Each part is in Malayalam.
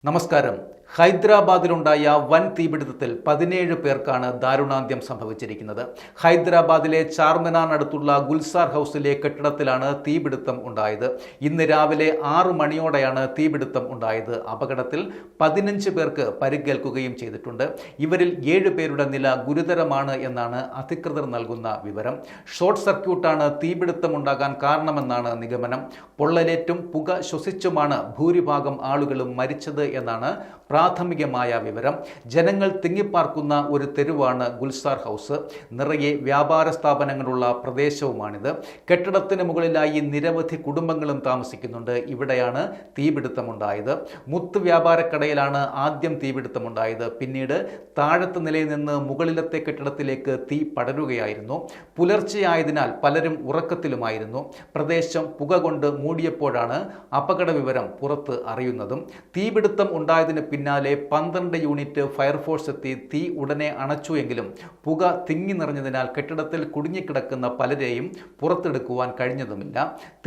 നമസ്കാരം. ഹൈദരാബാദിലുണ്ടായ വൻ തീപിടുത്തത്തിൽ 17 പേർക്കാണ് ദാരുണാന്ത്യം സംഭവിച്ചിരിക്കുന്നത്. ഹൈദരാബാദിലെ ചാർമിനാറിനടുത്തുള്ള ഗുൽസാർ ഹൗസിലെ കെട്ടിടത്തിലാണ് തീപിടുത്തം ഉണ്ടായത്. ഇന്ന് രാവിലെ 6 മണിയോടെയാണ് തീപിടുത്തം ഉണ്ടായത്. അപകടത്തിൽ 15 പേർക്ക് പരിക്കേൽക്കുകയും ചെയ്തിട്ടുണ്ട്. ഇവരിൽ 7 പേരുടെ നില ഗുരുതരമാണ് എന്നാണ് അധികൃതർ നൽകുന്ന വിവരം. ഷോർട്ട് സർക്യൂട്ടാണ് തീപിടുത്തമുണ്ടാകാൻ കാരണമെന്നാണ് നിഗമനം. പൊള്ളലേറ്റും പുക ശ്വസിച്ചുമാണ് ഭൂരിഭാഗം ആളുകളും മരിച്ചത് എന്നാണ് പ്രാഥമികമായ വിവരം. ജനങ്ങൾ തിങ്ങിപ്പാർക്കുന്ന ഒരു തെരുവാണ് ഗുൽസാർ ഹൗസ്. നിറയെ വ്യാപാര സ്ഥാപനങ്ങളുള്ള പ്രദേശവുമാണിത്. കെട്ടിടത്തിന് മുകളിലായി നിരവധി കുടുംബങ്ങളും താമസിക്കുന്നുണ്ട്. ഇവിടെയാണ് തീപിടുത്തമുണ്ടായത്. മുത്ത് വ്യാപാരക്കടയിലാണ് ആദ്യം തീപിടുത്തമുണ്ടായത്. പിന്നീട് താഴത്തെ നിലയിൽ നിന്ന് മുകളിലത്തെ കെട്ടിടത്തിലേക്ക് തീ പടരുകയായിരുന്നു. പുലർച്ചെയായതിനാൽ പലരും ഉറക്കത്തിലുമായിരുന്നു. പ്രദേശം പുക കൊണ്ട് മൂടിയപ്പോഴാണ് അപകട വിവരം പുറത്ത് അറിയുന്നതും. തീപിടുത്തം ഉണ്ടായതിന് പിന്നാലെ 12 യൂണിറ്റ് ഫയർഫോഴ്സ് എത്തി തീ ഉടനെ അണച്ചു. എങ്കിലും പുക തിങ്ങി നിറഞ്ഞതിനാൽ കെട്ടിടത്തിൽ കുടുങ്ങിക്കിടക്കുന്ന പലരെയും പുറത്തെടുക്കുവാൻ കഴിഞ്ഞതുമില്ല.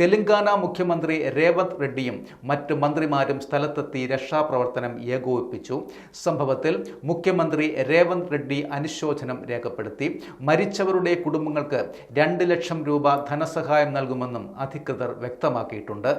തെലങ്കാന മുഖ്യമന്ത്രി രേവന്ത് റെഡ്ഡിയും മറ്റ് മന്ത്രിമാരും സ്ഥലത്തെത്തി രക്ഷാപ്രവർത്തനം ഏകോപിപ്പിച്ചു. സംഭവത്തിൽ മുഖ്യമന്ത്രി രേവന്ത് റെഡ്ഡി അനുശോചനം രേഖപ്പെടുത്തി. മരിച്ചവരുടെ കുടുംബങ്ങൾക്ക് 2 ലക്ഷം രൂപ ധനസഹായം നൽകുമെന്നും അധികൃതർ വ്യക്തമാക്കിയിട്ടുണ്ട്.